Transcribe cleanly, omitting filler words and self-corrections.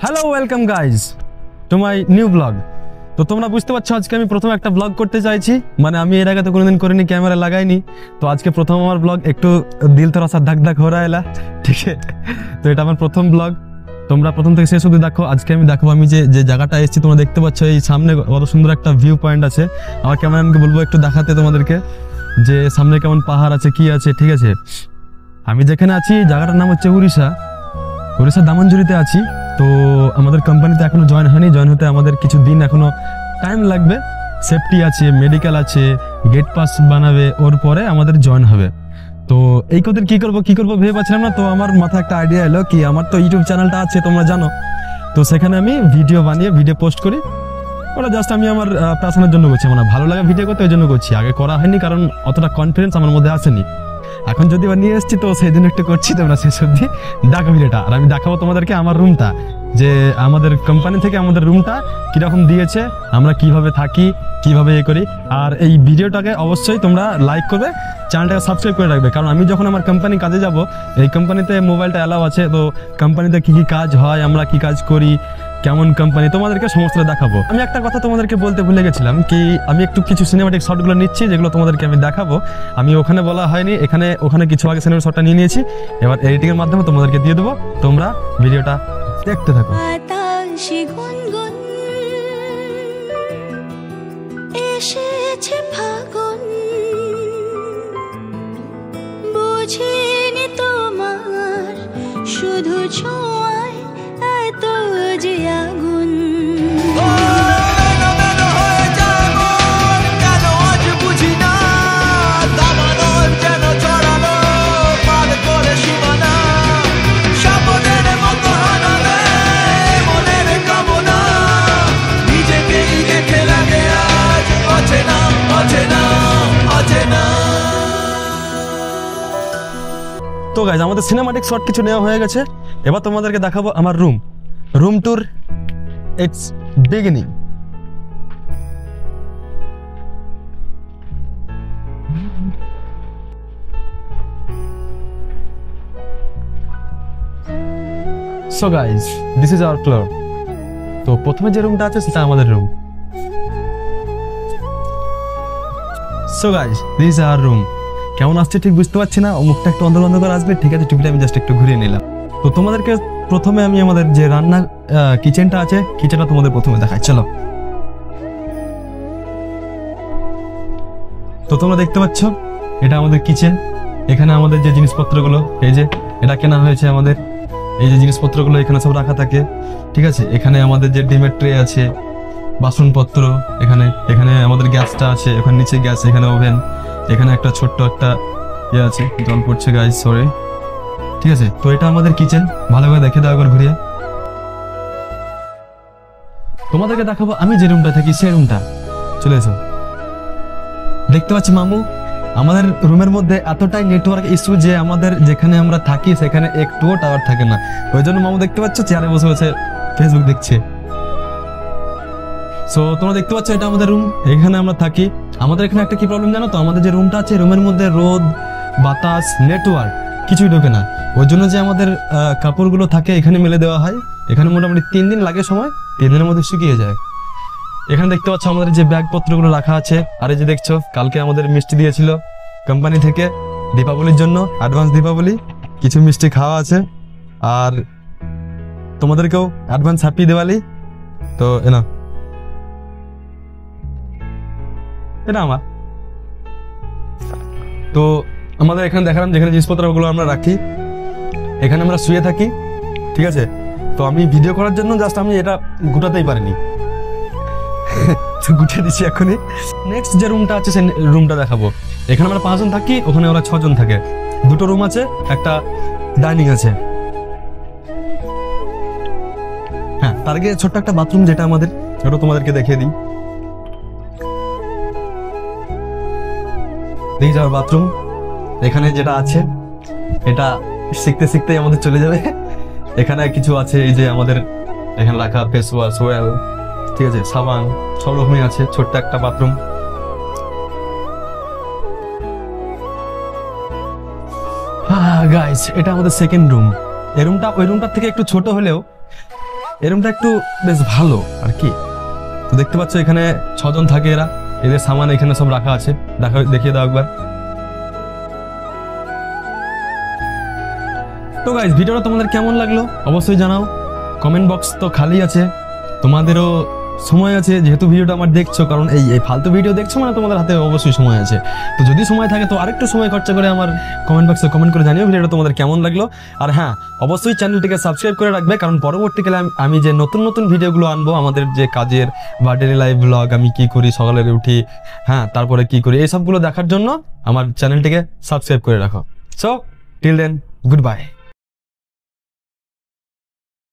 Hello welcome guys to my new blog. তো তোমরা বুঝতে পারছো আজকে আমি প্রথম একটা ব্লগ করতে চাইছি, মানে আমি এর আগে তো কোনোদিন করিনি, ক্যামেরা লাগাইনি। তো আজকে প্রথম আমার ব্লগ, একটু দিল থোড়া সা ধাক ধাক হো রা এলা, ঠিক আছে। তো এটা আমার প্রথম ব্লগ, তোমরা প্রথম থেকে শেষ অবধি দেখো। আজকে আমি দেখাবো আমি যে জায়গাটা এসেছি, তোমরা দেখতে পাচ্ছ এই সামনে কত সুন্দর একটা ভিউ পয়েন্ট আছে। আমার ক্যামেরাম্যানকে বলবো একটু দেখাতে তোমাদেরকে যে সামনে কেমন পাহাড় আছে, কি আছে, ঠিক আছে। আমি যেখানে আছি জায়গাটার নাম হচ্ছে উড়িষ্যার দামনজুরিতে আছি। তো আমাদের কোম্পানিতে এখনো জয়েন হয়নি, জয়েন হতে আমাদের কিছু দিন এখনো টাইম লাগবে। সেফটি আছে, মেডিকেল আছে, গেট পাস বানাবে, ওর পরে আমাদের জয়েন হবে। তো এই কদিন কি করবো ভেবে পাচ্ছিলাম না। তো আমার মাথায় একটা আইডিয়া এলো কি, আমার তো ইউটিউব চ্যানেলটা আছে তোমরা জানো, তো সেখানে আমি ভিডিও বানিয়ে ভিডিও পোস্ট করি। ওটা জাস্ট আমি আমার প্যাশনের জন্য করছি, মানে ভালো লাগে ভিডিও করতে, ওই জন্য করছি। আগে করা হয়নি কারণ অতটা কনফিডেন্স আমার মধ্যে আসেনি। এখন যদি নিয়ে এসেছি তো সেই জন্য একটু করছি, তোমরা শেষ অবধি দেখো ভিডিওটা। আর আমি দেখাবো তোমাদেরকে আমার রুমটা, যে আমাদের কোম্পানি থেকে আমাদের রুমটা কিরকম দিয়েছে, আমরা কিভাবে থাকি, কিভাবে করি। আর এই ভিডিওটাকে অবশ্যই তোমরা লাইক করবে, চ্যানেলটাকে সাবস্ক্রাইব করে রাখবে, কারণ আমি যখন আমার কোম্পানি কাজে যাব, এই কোম্পানিতে মোবাইলটা অ্যালাউ আছে। তো কোম্পানিতে কি কি কাজ হয়, আমরা কি কাজ করি, কেমন কোম্পানি, তোমাদেরকে সমস্ত দেখাবো। আমি একটা কথা তোমাদেরকে বলতে ভুলে গেছিলাম কি, আমি একটু কিছু সিনেমাটিক শটগুলো নিচ্ছি, যেগুলো তোমাদেরকে আমি দেখাবো। আমি ওখানে বলা হয়নি, ওখানে কিছু আগে সিনেমাটিক শটটা নিয়ে নিয়েছি, এবার এডিটিং এর মাধ্যমে তোমাদেরকে দিয়ে দেবো। তোমরা ভিডিওটা দেখতে থাকো। এসেছে ফাগুন, বুঝিনি তোমার শুধু ছোঁয়ায় এত যে আগুন। তো গাইজ আমাদের সিনেমাটিক শট কিছু নেওয়া হয়ে গেছে, এবার তোমাদেরকে দেখাবো আমার room tour. It's beginning. So guys this is our floor. তো প্রথমে যে রুমটা আছে সেটা আমাদের room. So guys this is our room. কেমন আসছে ঠিক বুঝতে পারছি না, মুখটা একটু অন্ধকার আসবে, ঠিক আছে। টুপিটা আমি জাস্ট একটু ঘুরিয়ে নিলাম। তো তোমাদেরকে প্রথমে আমি আমাদের যে রান্না কিচেনটা আছে, কিচেনটা তোমাদের প্রথমে দেখাই, চলো। তো তোমরা দেখতে পাচ্ছ এটা আমাদের কিচেন। এখানে আমাদের যে জিনিসপত্রগুলো, এই যে এটা কেনা হয়েছে আমাদের, এই যে জিনিসপত্রগুলো এখানে সব রাখা থাকে, ঠিক আছে। এখানে আমাদের যে ডিমের ট্রে আছে, বাসনপত্র, এখানে আমাদের গ্যাসটা আছে, ওখানে নিচে গ্যাস, এখানে ওভেন, এখানে একটা ছোট্ট একটা ইয়ে আছে, জল পড়ছে গাইজ, সরি, ঠিক আছে। তো এটা আমাদের কিচেন, ভালো করে দেখে দাও একবার ঘুরিয়ে। তোমাদেরকে দেখাবো আমি যে রুমটা থাকি সেই রুমটা, চলে এসো। দেখতে পাচ্ছি মামু, আমাদের রুমের মধ্যে এতটাই নেটওয়ার্ক ইস্যু যে আমাদের যেখানে আমরা থাকি সেখানে একটুও টাওয়ার থাকে না। ওই জন্য মামু দেখতে পাচ্ছ চেয়ারে বসে বসে ফেসবুক দেখছে। সো তোমরা দেখতে পাচ্ছ এটা আমাদের রুম, এখানে আমরা থাকি। আমাদের এখানে একটা কি প্রবলেম জানো তো, আমাদের যে রুমটা আছে রুমের মধ্যে রোদ, বাতাস, নেটওয়ার্ক কিছুই ঢোকে না। ওই জন্য যে আমাদের কাপড়গুলো থাকে এখানে মেলে দেওয়া হয়, এখানে মোটামুটি 3 দিন লাগে সময়, 3 দিনের মধ্যে শুকিয়ে যায়। এখানে দেখতে পাচ্ছ আমাদের যে ব্যাগপত্রগুলো রাখা আছে। আর এই যে দেখছো কালকে আমাদের মিষ্টি দিয়েছিল কোম্পানি থেকে দীপাবলির জন্য, অ্যাডভান্স দীপাবলি, কিছু মিষ্টি খাওয়া আছে। আর তোমাদেরকেও অ্যাডভান্স হ্যাপি দিওয়ালি। তো এটা আমার। তো আমাদের এখানে দেখালাম যেখানে জিনিসপত্রগুলো আমরা রাখি, এখানে আমরা শুয়ে থাকি, ঠিক আছে। তো আমি ভিডিও করার জন্য জাস্ট আমি এটা গুটাতেই পারিনি, তো গুটিয়ে দিচ্ছি এখনই। নেক্সট যে রুমটা আছে সেই রুমটা দেখাবো। এখানে আমরা 5 জন থাকি, ওখানে ওরা 6 জন থাকে। 2টো রুম আছে, একটা ডাইনিং আছে। হ্যাঁ, তার আগে ছোট্ট একটা বাথরুম যেটা আমাদের, ওটা তোমাদেরকে দেখিয়ে দিই। দেখি যাওয়ার বাথরুম এখানে যেটা আছে, এটা শিখতে আমাদের চলে যাবে। এখানে কিছু আছে, এই যে আমাদের এখানে রাখা ফেস ওয়াশ, ওয়েল, ঠিক আছে, সাবান, সব রকমই আছে। ছোট্ট একটা বাথরুম। গাইস এটা আমাদের সেকেন্ড রুম। এই রুমটা ওই রুমটার থেকে একটু ছোট হলেও এরকমটা একটু বেশ ভালো আর কি। তো দেখতে পাচ্ছ এখানে 6 জন থাকে এরা, এদের সামান এখানে সব রাখা আছে, দেখিয়ে দাও একবার। তো গাইস ভিডিওটা তোমাদের কেমন লাগলো অবশ্যই জানাও, কমেন্ট বক্স তো খালি আছে, তোমাদেরও সময় আছে যেহেতু ভিডিওটা আমার দেখছো, কারণ এই ফালতু ভিডিও দেখছো মানে তোমাদের হাতে অবশ্যই সময় আছে। তো যদি সময় থাকে তো আরেকটু সময় খরচা করে আমার কমেন্ট বক্সে কমেন্ট করে জানিও ভিডিওটা তোমাদের কেমন লাগলো। আর হ্যাঁ অবশ্যই চ্যানেলটিকে সাবস্ক্রাইব করে রাখবে, কারণ পরবর্তীকালে আমি যে নতুন নতুন ভিডিওগুলো আনবো আমাদের যে কাজের বা ডেলি লাইফ ব্লগ, আমি কি করি সকালে উঠি, হ্যাঁ তারপরে কি করি, এইসবগুলো দেখার জন্য আমার চ্যানেলটিকে সাবস্ক্রাইব করে রাখো। So till then good by.